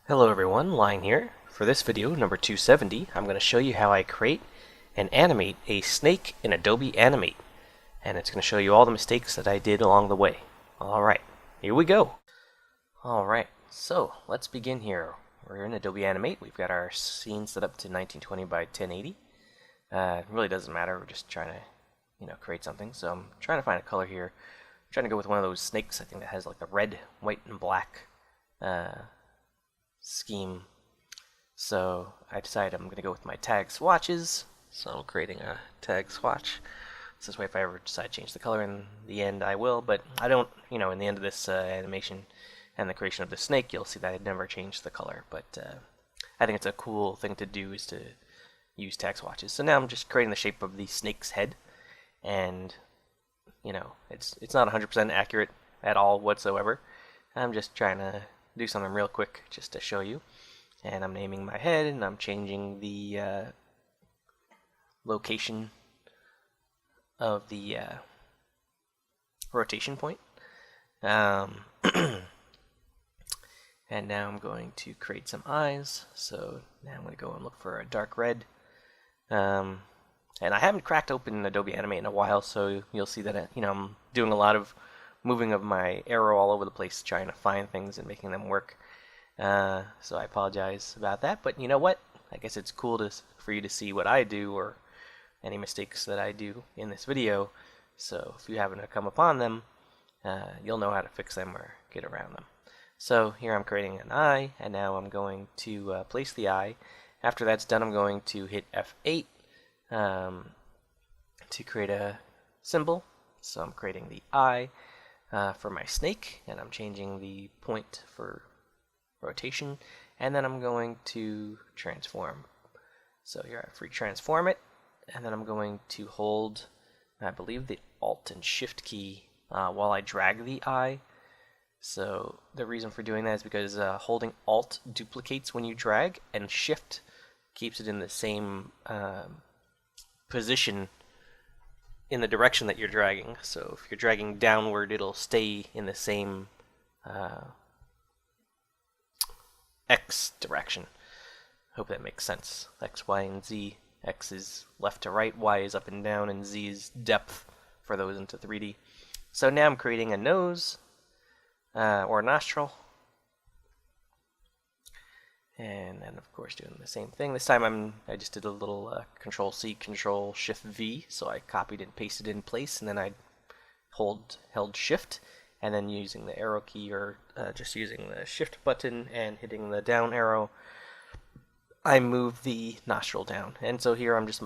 Hello everyone, Line here. For this video, number 270, I'm going to show you how I create and animate a snake in Adobe Animate. And it's going to show you all the mistakes that I did along the way. Alright, here we go. Alright, so let's begin here. We're in Adobe Animate. We've got our scene set up to 1920 by 1080. It really doesn't matter, we're just trying to create something. So I'm trying to find a color here. I'm trying to go with one of those snakes, I think that has like the red, white, and black scheme. So I decided I'm going to go with my tag swatches. So I'm creating a tag swatch. So this way if I ever decide to change the color in the end, I will. But I don't, in the end of this animation and the creation of the snake, you'll see that I never changed the color. But I think it's a cool thing to do is to use tag swatches. So now I'm just creating the shape of the snake's head. And, it's not 100% accurate at all whatsoever. I'm just trying to do something real quick just to show you. And I'm naming my head and I'm changing the location of the rotation point. And now I'm going to create some eyes. So now I'm going to go and look for a dark red. And I haven't cracked open Adobe Animate in a while, so you'll see that I'm doing a lot of moving of my arrow all over the place, trying to find things and making them work. So I apologize about that, but you know what? I guess it's cool for you to see what I do or any mistakes that I do in this video. So if you happen to come upon them, you'll know how to fix them or get around them. So here I'm creating an eye, and now I'm going to place the eye. After that's done, I'm going to hit F8 to create a symbol. So I'm creating the eye for my snake, and I'm changing the point for rotation, and then I'm going to transform. So here I free transform it, and then I'm going to hold, I believe, the Alt and Shift key while I drag the eye. So the reason for doing that is because holding Alt duplicates when you drag, and Shift keeps it in the same position in the direction that you're dragging. So if you're dragging downward, it'll stay in the same X direction. Hope that makes sense. X, Y, and Z. X is left to right, Y is up and down, and Z is depth for those into 3D. So now I'm creating a nose or a nostril. And then, of course, doing the same thing. This time I just did a little Control-C, Control-Shift-V, so I copied and pasted it in place, and then I held Shift, and then using the arrow key, or just using the Shift button and hitting the down arrow, I move the nostril down. And so here I'm just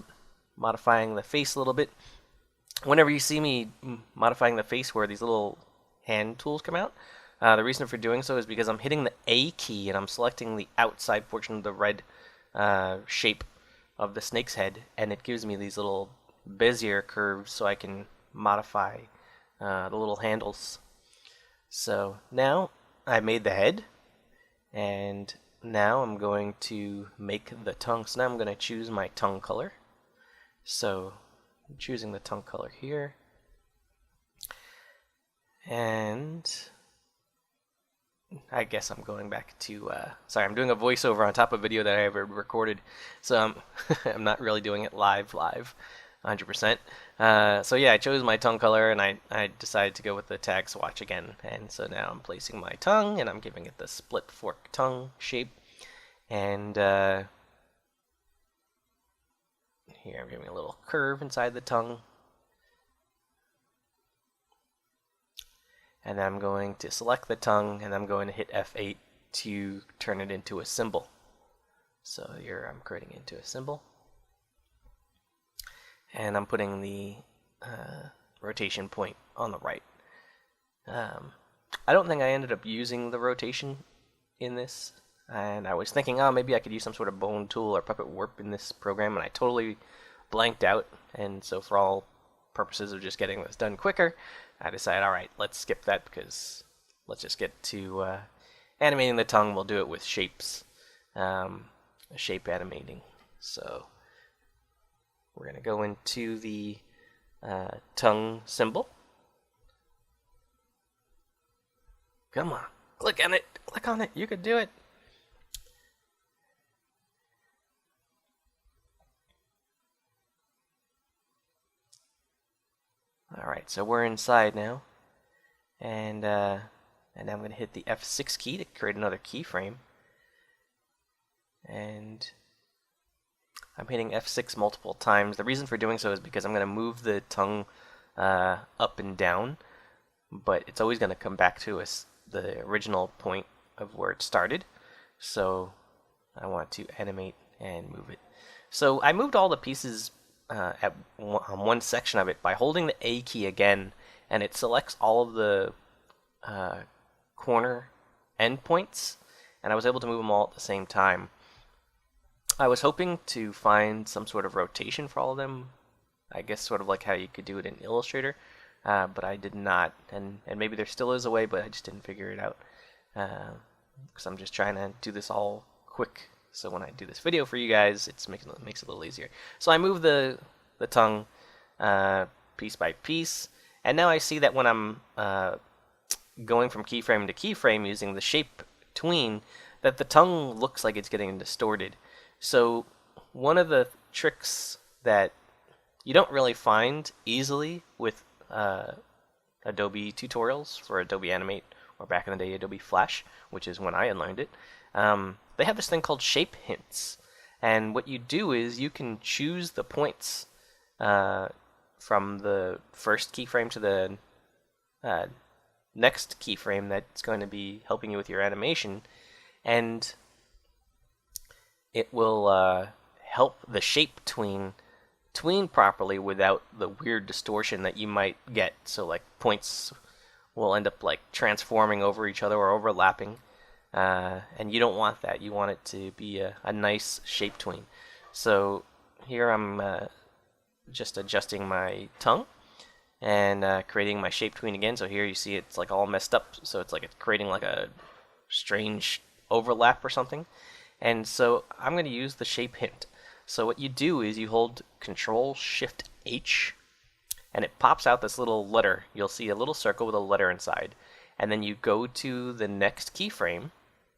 modifying the face a little bit. Whenever you see me modifying the face where these little hand tools come out, the reason for doing so is because I'm hitting the A key and I'm selecting the outside portion of the red shape of the snake's head, and it gives me these little Bezier curves so I can modify the little handles. So now I made the head, and now I'm going to make the tongue. So now I'm going to choose my tongue color. So I'm choosing the tongue color here, and I guess I'm going back to, sorry, I'm doing a voiceover on top of a video that I ever recorded, so I'm not really doing it live, 100%. So yeah, I chose my tongue color, and I decided to go with the tag swatch again, and so now I'm placing my tongue, and I'm giving it the split fork tongue shape, and here I'm giving a little curve inside the tongue. And then I'm going to select the tongue, and I'm going to hit F8 to turn it into a symbol. So here I'm creating it into a symbol. And I'm putting the rotation point on the right. I don't think I ended up using the rotation in this. And I was thinking, oh, maybe I could use some sort of bone tool or puppet warp in this program, and I totally blanked out. And so for all purposes of just getting this done quicker, I decided, all right, let's skip that, because let's just get to animating the tongue. We'll do it with shapes, shape animating. So we're going to go into the tongue symbol. Come on, click on it, you could do it. Alright, so we're inside now. And now I'm going to hit the F6 key to create another keyframe. And I'm hitting F6 multiple times. The reason for doing so is because I'm going to move the tongue up and down, but it's always going to come back to the original point of where it started. So I want to animate and move it. So I moved all the pieces on one section of it by holding the A key again, and it selects all of the corner endpoints, and I was able to move them all at the same time. I was hoping to find some sort of rotation for all of them, I guess sort of like how you could do it in Illustrator, but I did not, and maybe there still is a way, but I just didn't figure it out, because I'm just trying to do this all quick, so when I do this video for you guys, it makes it a little easier. So I move the tongue piece by piece, and now I see that when I'm going from keyframe to keyframe using the shape tween, that the tongue looks like it's getting distorted. So one of the tricks that you don't really find easily with Adobe tutorials for Adobe Animate, or back in the day Adobe Flash, which is when I learned it, they have this thing called shape hints. And what you do is you can choose the points from the first keyframe to the next keyframe that's going to be helping you with your animation, and it will help the shape tween properly without the weird distortion that you might get. So like points will end up like transforming over each other or overlapping, and you don't want that. You want it to be a nice shape tween. So here I'm just adjusting my tongue and creating my shape tween again. So here you see it's like all messed up, so it's like it's creating like a strange overlap or something. And so I'm going to use the shape hint. So what you do is you hold Control-Shift-H, and it pops out this little letter. You'll see a little circle with a letter inside. And then you go to the next keyframe.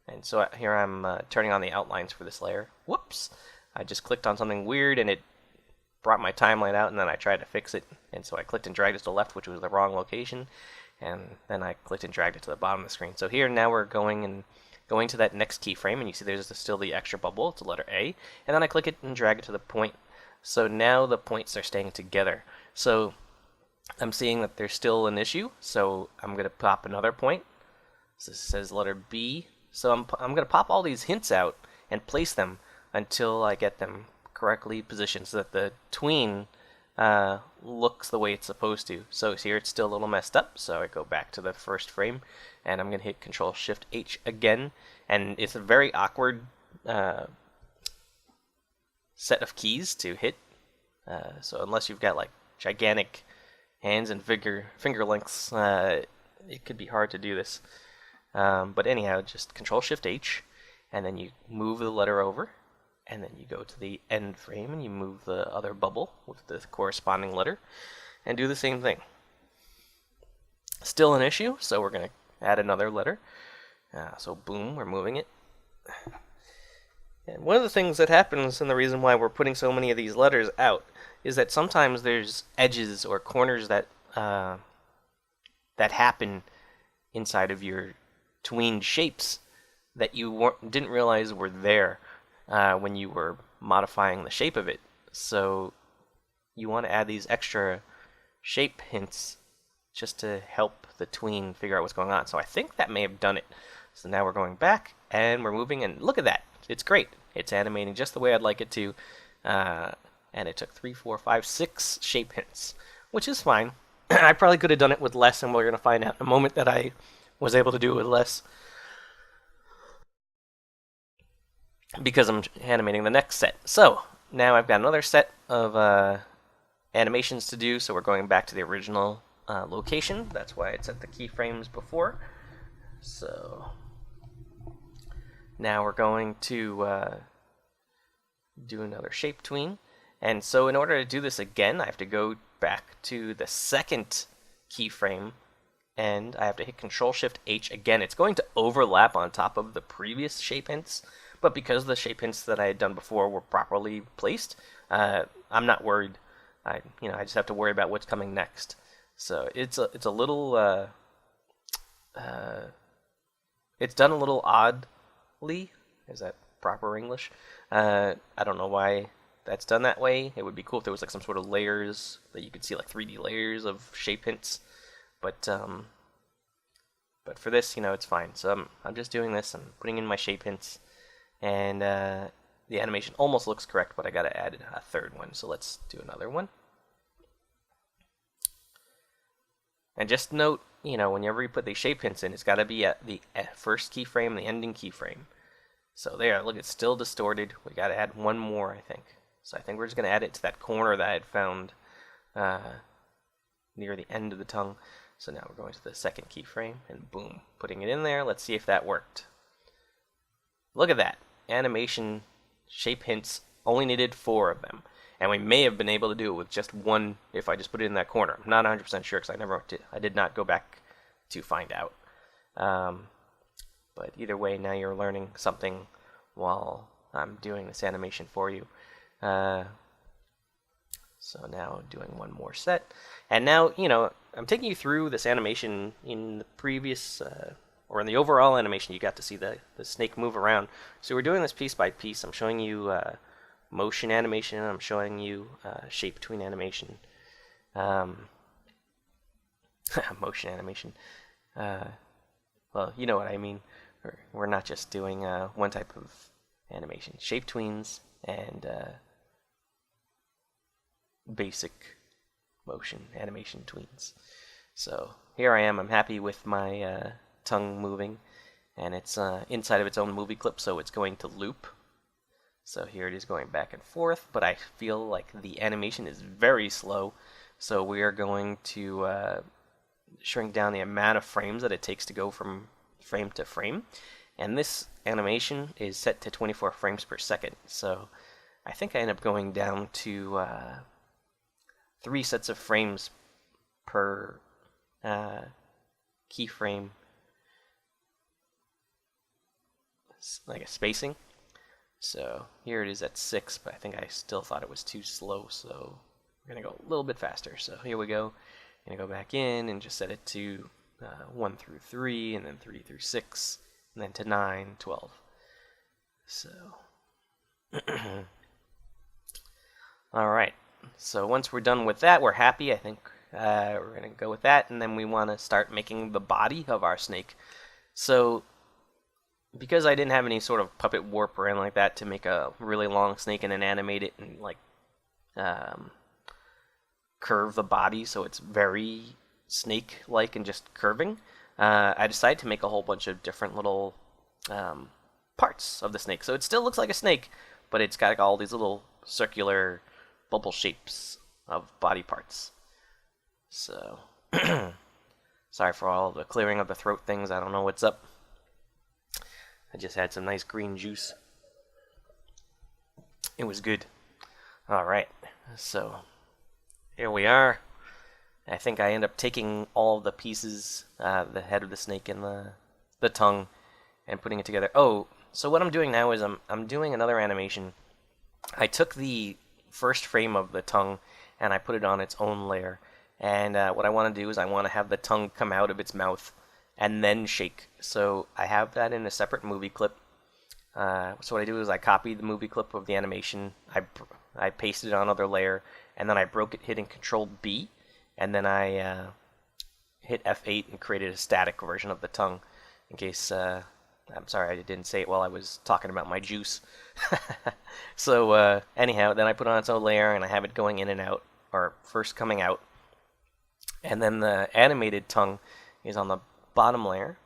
And so here I'm turning on the outlines for this layer. Whoops! I just clicked on something weird, and it brought my timeline out, and then I tried to fix it. And so I clicked and dragged it to the left, which was the wrong location. And then I clicked and dragged it to the bottom of the screen. So here now we're going to that next keyframe, and you see there's still the extra bubble. It's a letter A, and then I click it and drag it to the point. So now the points are staying together. So I'm seeing that there's still an issue, so I'm going to pop another point. So this says letter B. So I'm going to pop all these hints out and place them until I get them correctly positioned so that the tween looks the way it's supposed to. So here it's still a little messed up, so I go back to the first frame, and I'm going to hit Control-Shift-H again, and it's a very awkward set of keys to hit, so unless you've got like gigantic hands and finger lengths, it could be hard to do this. But anyhow, just Control-Shift-H, and then you move the letter over, and then you go to the end frame and you move the other bubble with the corresponding letter and do the same thing. Still an issue, so we're going to add another letter. So boom, we're moving it. And one of the things that happens, and the reason why we're putting so many of these letters out, is that sometimes there's edges or corners that that happen inside of your tween shapes that you didn't realize were there when you were modifying the shape of it. So you want to add these extra shape hints just to help the tween figure out what's going on. So I think that may have done it. So now we're going back and we're moving, and look at that. It's great. It's animating just the way I'd like it to. And it took 3, 4, 5, 6 shape hints, which is fine. I probably could have done it with less, and we're going to find out in a moment that I was able to do it with less, because I'm animating the next set. So now I've got another set of animations to do, so we're going back to the original location. That's why it's at the keyframes before. So now we're going to do another shape tween. And so in order to do this again, I have to go back to the second keyframe, and I have to hit Control-Shift-H again. It's going to overlap on top of the previous shape hints, but because the shape hints that I had done before were properly placed, I'm not worried. I just have to worry about what's coming next. So it's a little it's done a little oddly. Is that proper English? I don't know why that's done that way. It would be cool if there was like some sort of layers that you could see, like 3D layers of shape hints. But for this, it's fine. So I'm just doing this. I'm putting in my shape hints, and the animation almost looks correct, but I gotta add a third one. So let's do another one. And just note, whenever you put these shape hints in, it's got to be at the first keyframe, the ending keyframe. So there, look, it's still distorted. We got to add one more, I think. So I think we're just going to add it to that corner that I had found near the end of the tongue. So now we're going to the second keyframe, and boom, putting it in there. Let's see if that worked. Look at that. Animation shape hints, only needed 4 of them. And we may have been able to do it with just one if I just put it in that corner. I'm not 100% sure because I did not go back to find out. But either way, now you're learning something while I'm doing this animation for you. So now doing one more set. And now, I'm taking you through this animation in the previous, or in the overall animation, you got to see the snake move around. So we're doing this piece by piece. I'm showing you motion animation, and I'm showing you shape tween animation. Motion animation. Well, you know what I mean. We're not just doing one type of animation. Shape tweens and basic motion animation tweens. So here I am. I'm happy with my tongue moving, and it's inside of its own movie clip, so it's going to loop. So here it is going back and forth, but I feel like the animation is very slow, so we are going to shrink down the amount of frames that it takes to go from frame to frame. And this animation is set to 24 frames per second, so I think I end up going down to 3 sets of frames per keyframe, like a spacing. So here it is at 6, but I think I still thought it was too slow, so we're going to go a little bit faster. So here we go. I'm going to go back in and just set it to 1 through 3, and then 3 through 6, and then to 9, 12. So, alright. So once we're done with that, we're happy. I think we're going to go with that, and then we want to start making the body of our snake. So because I didn't have any sort of puppet warp or anything like that to make a really long snake and then animate it and like curve the body so it's very snake-like and just curving, I decided to make a whole bunch of different little parts of the snake. So it still looks like a snake, but it's got all these little circular bubble shapes of body parts. So sorry for all the clearing of the throat things. I don't know what's up. I just had some nice green juice. It was good. Alright, so here we are. I think I end up taking all the pieces, the head of the snake and the tongue, and putting it together. Oh, so what I'm doing now is I'm doing another animation. I took the first frame of the tongue and I put it on its own layer. And what I want to do is I want to have the tongue come out of its mouth and then shake. So I have that in a separate movie clip. So what I do is I copied the movie clip of the animation, I pasted it on another layer, and then I broke it hitting Control B, and then I hit F8 and created a static version of the tongue. In case, I'm sorry I didn't say it while I was talking about my juice. So anyhow, then I put it on its own layer and I have it going in and out, or first coming out, and then the animated tongue is on the bottom layer.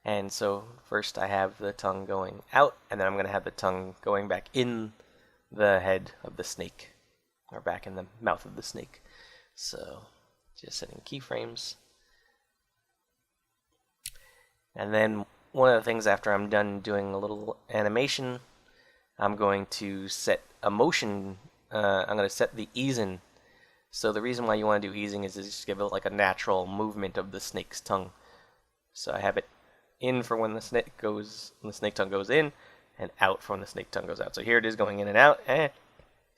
And so first I have the tongue going out, and then I'm going to have the tongue going back in the head of the snake, or back in the mouth of the snake. So just setting keyframes. And then one of the things after I'm done doing a little animation, I'm going to set a motion. I'm going to set the easing. So the reason why you want to do easing is to just give it like a natural movement of the snake's tongue. So I have it in for when the snake tongue goes in, and out for when the snake tongue goes out. So here it is going in and out, and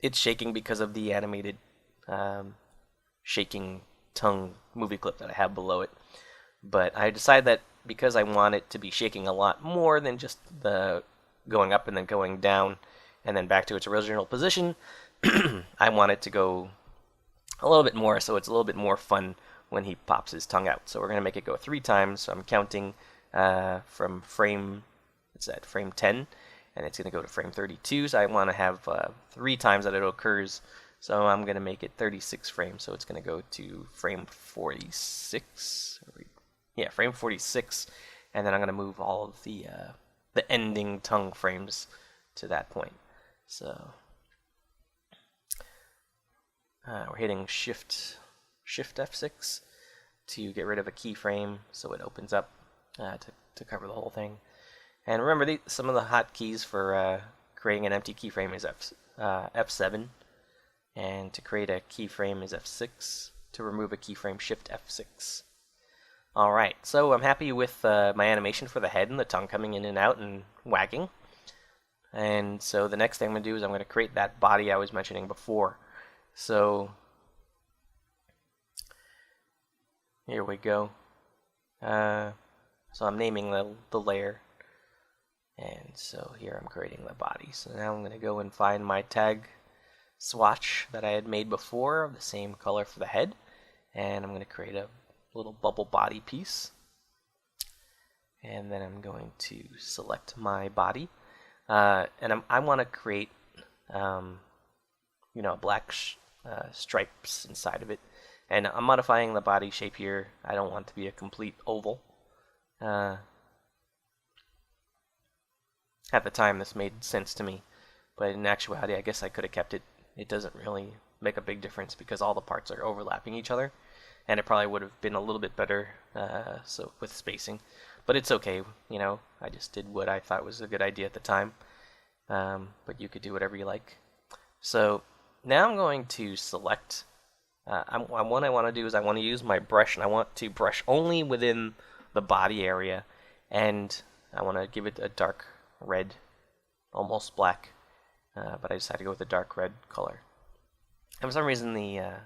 it's shaking because of the animated shaking Tongue movie clip that I have below it. But I decided that because I want it to be shaking a lot more than just the going up and then going down and then back to its original position, I want it to go a little bit more, so it's a little bit more fun when he pops his tongue out. So we're going to make it go 3 times. So I'm counting from frame 10, and it's going to go to frame 32. So I want to have 3 times that it occurs. So I'm going to make it 36 frames. So it's going to go to frame 46. Yeah, frame 46, and then I'm going to move all of the ending tongue frames to that point. So we're hitting Shift F6 to get rid of a keyframe, so it opens up to cover the whole thing. And remember, some of the hotkeys for creating an empty keyframe is F7, and to create a keyframe is F6. To remove a keyframe, Shift F6. Alright, so I'm happy with my animation for the head and the tongue coming in and out and wagging. And so the next thing I'm going to do is I'm going to create that body I was mentioning before. So here we go. So I'm naming the layer. And so here I'm creating the body. So now I'm going to go and find my tag swatch that I had made before of the same color for the head. And I'm going to create a little bubble body piece. And then I'm going to select my body. And I want to create, black stripes inside of it. And I'm modifying the body shape here. I don't want it to be a complete oval. At the time, this made sense to me, but in actuality, I guess I could have kept it. It doesn't really make a big difference because all the parts are overlapping each other, and it probably would have been a little bit better so with spacing. But it's okay, I just did what I thought was a good idea at the time. But you could do whatever you like. So now I'm going to select. What I want to do is I want to use my brush, and I want to brush only within the body area, and I want to give it a dark red, almost black, but I decided to go with a dark red color. And for some reason the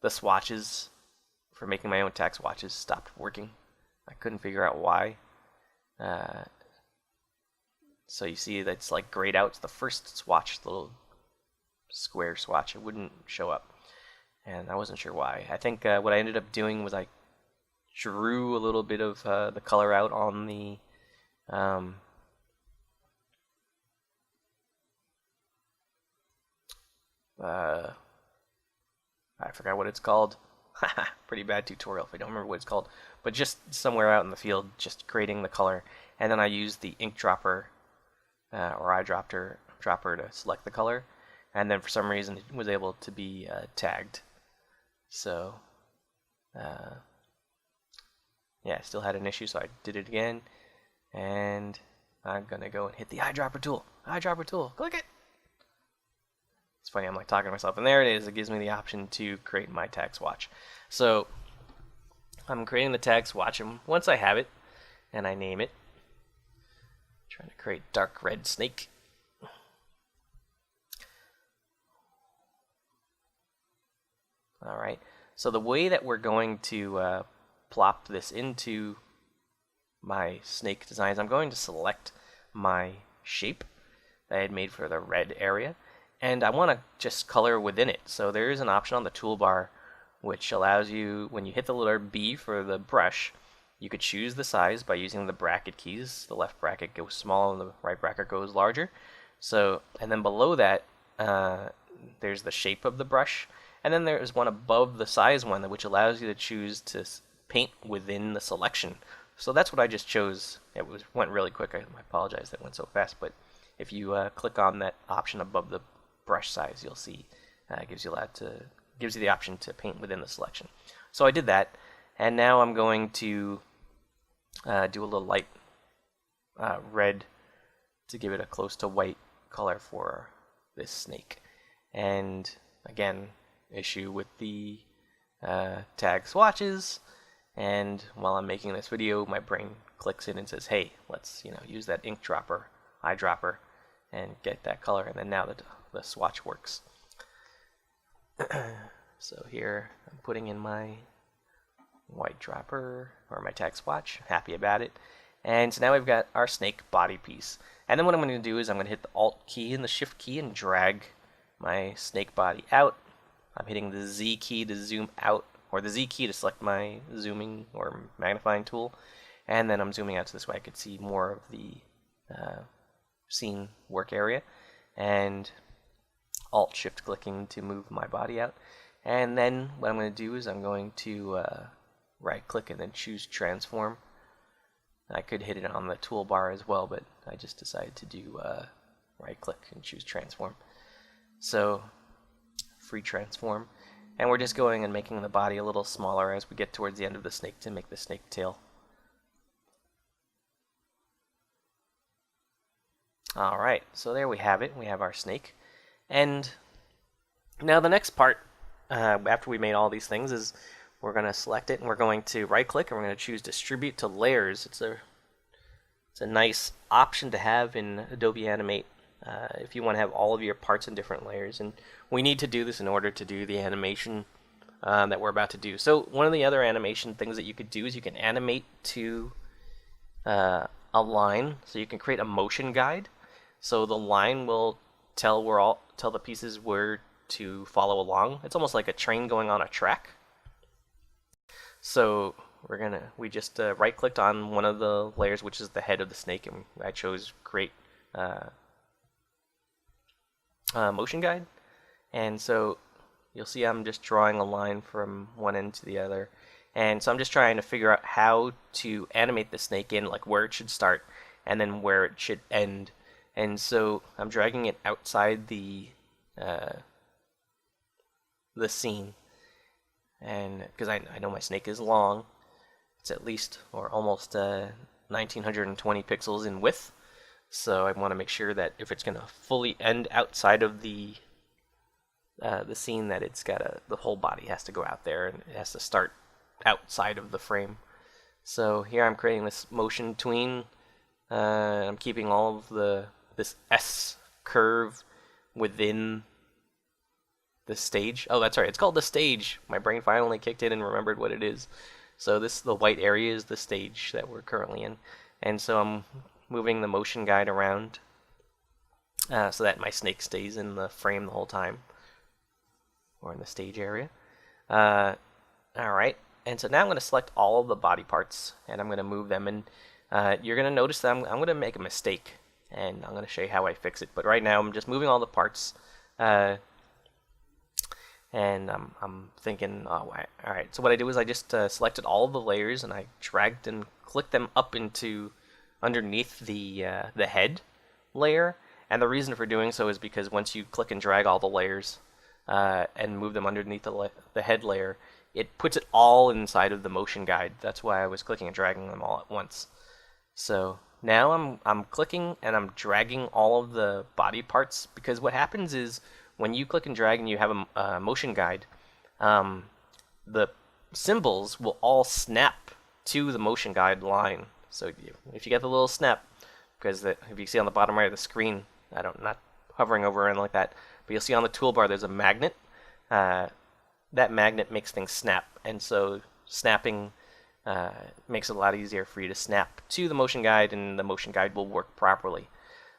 swatches for making my own tag swatches stopped working. I couldn't figure out why. So you see that's like grayed out. It's the first swatch, the little square swatch. It wouldn't show up, and I wasn't sure why. I think what I ended up doing was I drew a little bit of the color out on the I forgot what it's called. Pretty bad tutorial if I don't remember what it's called. But just somewhere out in the field, just creating the color. And then I used the ink dropper or eyedropper to select the color. And then for some reason it was able to be tagged. So, yeah, I still had an issue, so I did it again. And I'm going to go and hit the eyedropper tool. Eyedropper tool. Click it. It's funny, I'm like talking to myself, and there it is. It gives me the option to create my tag swatch. So I'm creating the tag swatch, and once I have it, and I name it, I'm trying to create dark red snake. Alright, so the way that we're going to plop this into my snake designs, I'm going to select my shape that I had made for the red area. And I want to just color within it. So there is an option on the toolbar which allows you, when you hit the letter B for the brush, you could choose the size by using the bracket keys. The left bracket goes small and the right bracket goes larger. So, and then below that, there's the shape of the brush. And then there's one above the size one, which allows you to choose to paint within the selection. So that's what I just chose. It went really quick. I apologize that it went so fast. But if you click on that option above the brush size, you'll see it gives you the option to paint within the selection. So I did that, and now I'm going to do a little light red to give it a close to white color for this snake. And again, issue with the tag swatches, and while I'm making this video, my brain clicks in and says, hey, let's use that ink dropper, eyedropper, and get that color, and then now the swatch works. So here I'm putting in my white dropper, or my tag swatch. Happy about it. And so now we've got our snake body piece. And then what I'm going to do is I'm going to hit the Alt key and the Shift key and drag my snake body out. I'm hitting the Z key to zoom out, or the Z key to select my zooming or magnifying tool. And then I'm zooming out so this way I could see more of the scene work area. And Alt Shift clicking to move my body out. And then what I'm going to do is I'm going to right click and then choose transform. I could hit it on the toolbar as well, but I just decided to do right click and choose transform. So free transform, and we're just going and making the body a little smaller as we get towards the end of the snake to make the snake tail. Alright, so there we have it. We have our snake. And now the next part, after we made all these things, is we're going to select it and we're going to right click and we're going to choose distribute to layers. It's a nice option to have in Adobe Animate if you want to have all of your parts in different layers. And we need to do this in order to do the animation that we're about to do. So one of the other animation things that you could do is you can animate to a line. So you can create a motion guide. So the line will tell the pieces where to follow along. It's almost like a train going on a track. So we just right clicked on one of the layers, which is the head of the snake, and I chose create motion guide. And so you'll see I'm just drawing a line from one end to the other, and so I'm just trying to figure out how to animate the snake in, like where it should start and then where it should end. And so I'm dragging it outside the scene, and because I know my snake is long, it's at least or almost 1920 pixels in width, so I want to make sure that if it's going to fully end outside of the scene, that it's got the whole body has to go out there and it has to start outside of the frame. So here I'm creating this motion tween. I'm keeping all of this S curve within the stage. Oh, that's right. It's called the stage. My brain finally kicked in and remembered what it is. So the white area is the stage that we're currently in. And so I'm moving the motion guide around so that my snake stays in the frame the whole time, or in the stage area. Alright, and so now I'm going to select all of the body parts and I'm going to move them, and you're going to notice that I'm going to make a mistake, and I'm going to show you how I fix it. But right now I'm just moving all the parts, and I'm thinking, oh, alright, so what I did was I just selected all of the layers and I dragged and clicked them up into underneath the head layer. And the reason for doing so is because once you click and drag all the layers and move them underneath the head layer, it puts it all inside of the motion guide. That's why I was clicking and dragging them all at once. So now I'm clicking and I'm dragging all of the body parts, because what happens is when you click and drag and you have a motion guide, the symbols will all snap to the motion guide line. So if you get the little snap, because if you see on the bottom right of the screen, not hovering over or anything like that, but you'll see on the toolbar there's a magnet. That magnet makes things snap, and so snapping makes it a lot easier for you to snap to the motion guide, and the motion guide will work properly.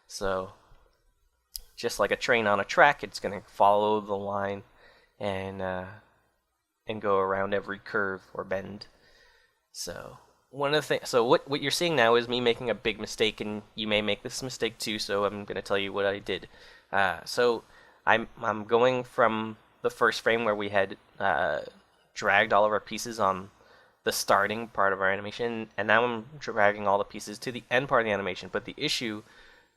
So just like a train on a track, it's going to follow the line and go around every curve or bend. So one of the things, so what you're seeing now is me making a big mistake, and you may make this mistake too. So I'm going to tell you what I did. So I'm going from the first frame where we had dragged all of our pieces on the starting part of our animation, and now I'm dragging all the pieces to the end part of the animation. But the issue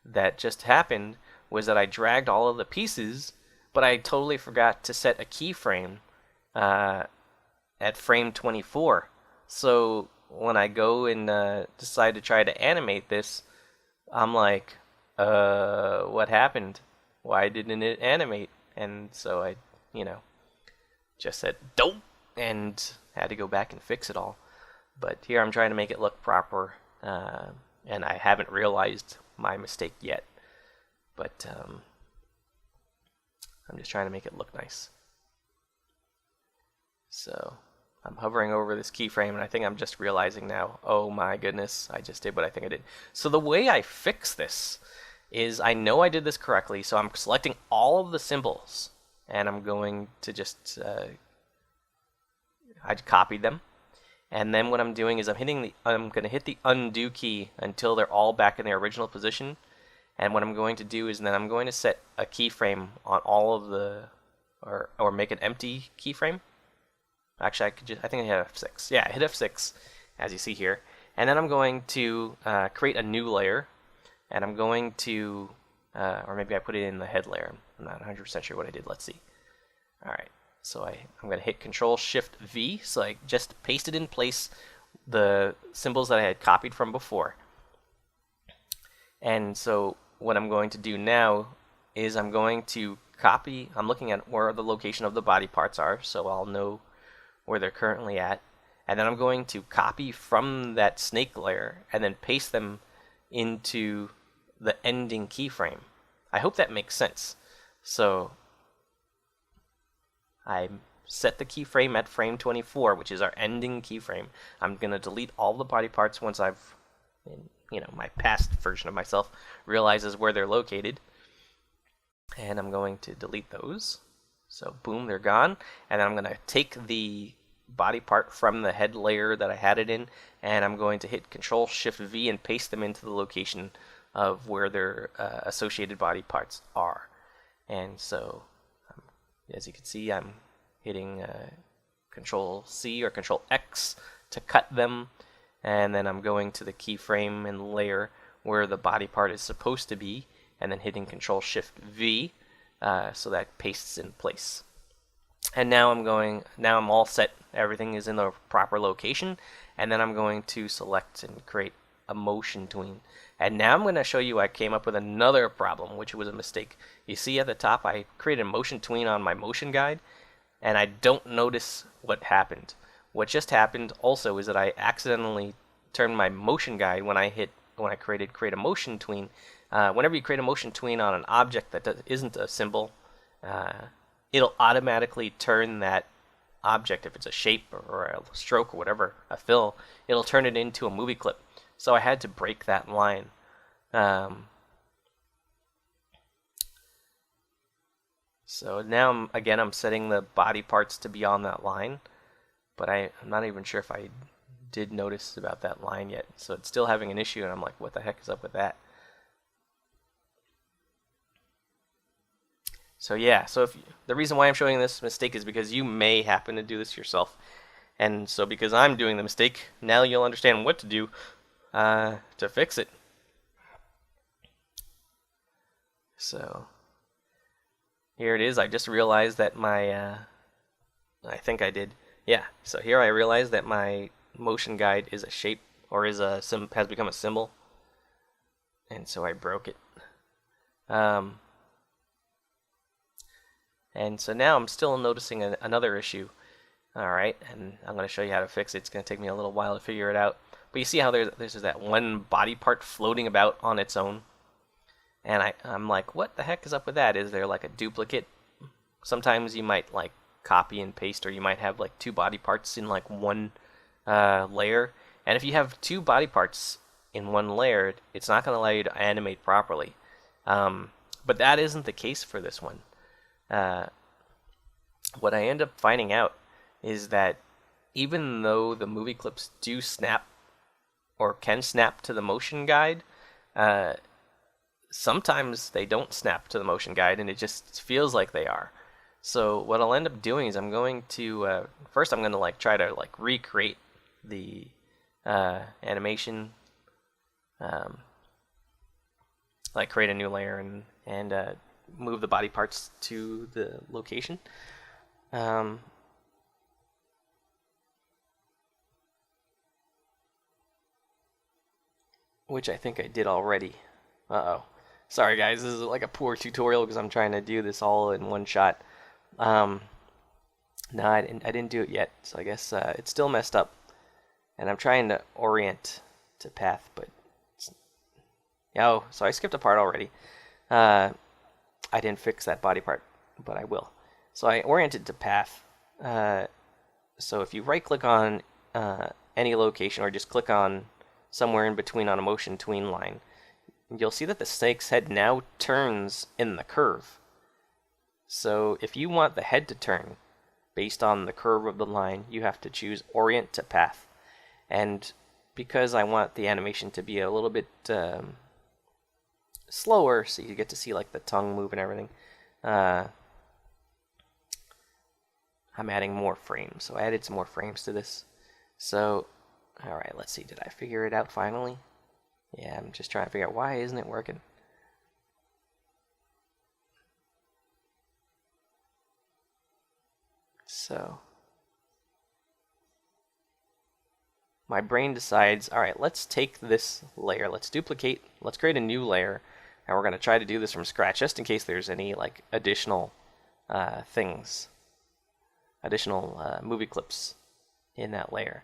that just happened was that I dragged all of the pieces, but I totally forgot to set a keyframe at frame 24. So when I go and decide to try to animate this, I'm like, what happened? Why didn't it animate? And so I, just said, don't, and had to go back and fix it all. But here I'm trying to make it look proper, and I haven't realized my mistake yet. But I'm just trying to make it look nice. So I'm hovering over this keyframe, and I think I'm just realizing now, oh my goodness, I just did what I think I did. So the way I fix this is I know I did this correctly, so I'm selecting all of the symbols, and I'm going to just, I copied them. And then what I'm doing is I'm going to hit the undo key until they're all back in their original position. And what I'm going to do is then I'm going to set a keyframe on all of the, or make an empty keyframe. Actually, I think I hit F6. Yeah, I hit F6, as you see here. And then I'm going to create a new layer. And I'm going to, or maybe I put it in the head layer. I'm not 100% sure what I did. Let's see. All right. So I'm going to hit Control-Shift-V, so I just pasted in place the symbols that I had copied from before. And so what I'm going to do now is I'm going to copy, I'm looking at where the location of the body parts are, so I'll know where they're currently at. And then I'm going to copy from that snake layer and then paste them into the ending keyframe. I hope that makes sense. So I set the keyframe at frame 24, which is our ending keyframe. I'm going to delete all the body parts once I've, my past version of myself realizes where they're located. And I'm going to delete those. So boom, they're gone. And then I'm going to take the body part from the head layer that I had it in, and I'm going to hit Control-Shift-V and paste them into the location of where their associated body parts are. And so as you can see, I'm hitting Control-C or Control-X to cut them, and then I'm going to the keyframe and layer where the body part is supposed to be, and then hitting Control-Shift-V so that pastes in place. And now I'm all set. Everything is in the proper location, and then I'm going to select and create a motion tween. And now I'm going to show you I came up with another problem, which was a mistake. You see at the top I created a motion tween on my motion guide, and I don't notice what happened. What just happened also is that I accidentally turned my motion guide when I create a motion tween. Whenever you create a motion tween on an object that isn't a symbol, it'll automatically turn that object, if it's a shape or a stroke or whatever, a fill, it'll turn it into a movie clip. So I had to break that line. So now, I'm setting the body parts to be on that line, but I'm not even sure if I did notice about that line yet. So it's still having an issue, and I'm like, what the heck is up with that? So yeah, the reason why I'm showing this mistake is because you may happen to do this yourself. And so because I'm doing the mistake, now you'll understand what to do to fix it. So here it is. I just realized that my, I think I did. Yeah, so here I realized that my motion guide is a shape, or has become a symbol. And so I broke it. And so now I'm still noticing another issue. Alright, and I'm going to show you how to fix it. It's going to take me a little while to figure it out. But you see how there's that one body part floating about on its own? And I'm like, what the heck is up with that? Is there like a duplicate? Sometimes you might like copy and paste, or you might have like two body parts in like one layer. And if you have two body parts in one layer, it's not going to allow you to animate properly. But that isn't the case for this one. What I end up finding out is that even though the movie clips do snap or can snap to the motion guide, sometimes they don't snap to the motion guide, and it just feels like they are. So what I'll end up doing is I'm going to first I'm going to like try to like recreate the animation, like create a new layer and move the body parts to the location. Which I think I did already. Uh-oh. Sorry guys, this is like a poor tutorial because I'm trying to do this all in one shot. No, I didn't do it yet, so I guess it's still messed up. And I'm trying to orient to path, but oh, so I skipped a part already. I didn't fix that body part, but I will. So I oriented to path, So if you right click on any location or just click on somewhere in between on a motion tween line, you'll see that the snake's head now turns in the curve. So if you want the head to turn based on the curve of the line, you have to choose orient to path. And because I want the animation to be a little bit slower, so you get to see like the tongue move and everything, I'm adding more frames. So I added some more frames to this. So, alright, let's see, did I figure it out finally? Yeah, I'm just trying to figure out why isn't it working. So, my brain decides, alright, let's take this layer, let's duplicate, let's create a new layer, and we're going to try to do this from scratch, just in case there's any like additional things, additional movie clips in that layer.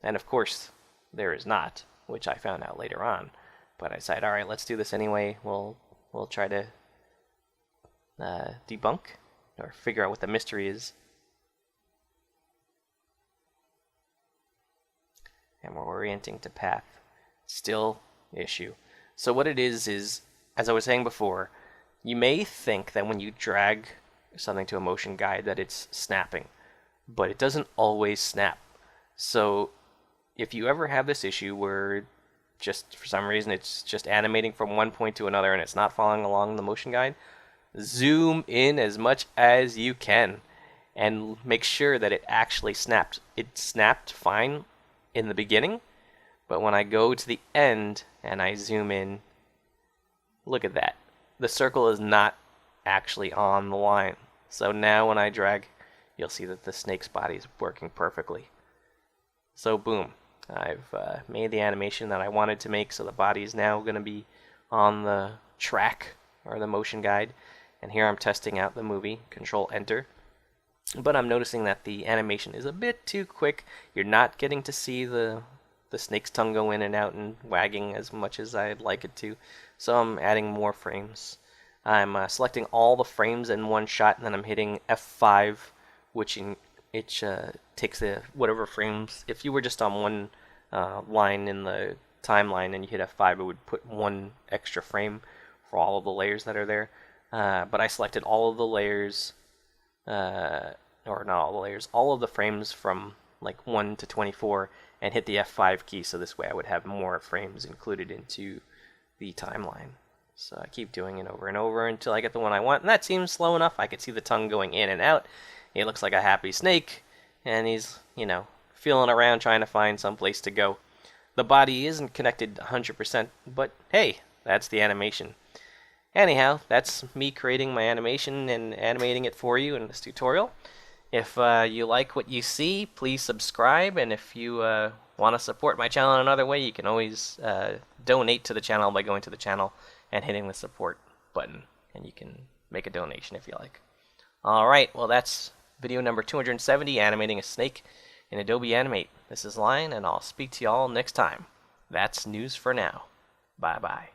And of course, there is not, which I found out later on. But I decided, alright, let's do this anyway. We'll try to debunk or figure out what the mystery is. And we're orienting to path. Still issue. So what it is, as I was saying before, you may think that when you drag something to a motion guide that it's snapping, but it doesn't always snap. So if you ever have this issue where just for some reason it's just animating from one point to another and it's not following along the motion guide, zoom in as much as you can and make sure that it actually snapped. It snapped fine in the beginning, but when I go to the end and I zoom in, look at that. The circle is not actually on the line. So now when I drag, you'll see that the snake's body is working perfectly. So boom, I've made the animation that I wanted to make, so the body is now going to be on the track or the motion guide. And here I'm testing out the movie, Control Enter. But I'm noticing that the animation is a bit too quick. You're not getting to see the snake's tongue go in and out and wagging as much as I'd like it to. So I'm adding more frames. I'm selecting all the frames in one shot, and then I'm hitting F5, which takes the whatever frames. If you were just on one line in the timeline and you hit F5, it would put one extra frame for all of the layers that are there. But I selected all of the layers, or not all the layers, all of the frames from like 1 to 24, and hit the F5 key, so this way I would have more frames included into the timeline. So I keep doing it over and over until I get the one I want, and that seems slow enough. I can see the tongue going in and out. It looks like a happy snake, and he's, feeling around trying to find some place to go. The body isn't connected 100%, but hey, that's the animation. Anyhow, that's me creating my animation and animating it for you in this tutorial. If you like what you see, please subscribe, and if you want to support my channel in another way, you can always donate to the channel by going to the channel and hitting the support button, and you can make a donation if you like. Alright, well that's video number 270, animating a snake in Adobe Animate. This is Lion, and I'll speak to y'all next time. That's news for now. Bye-bye.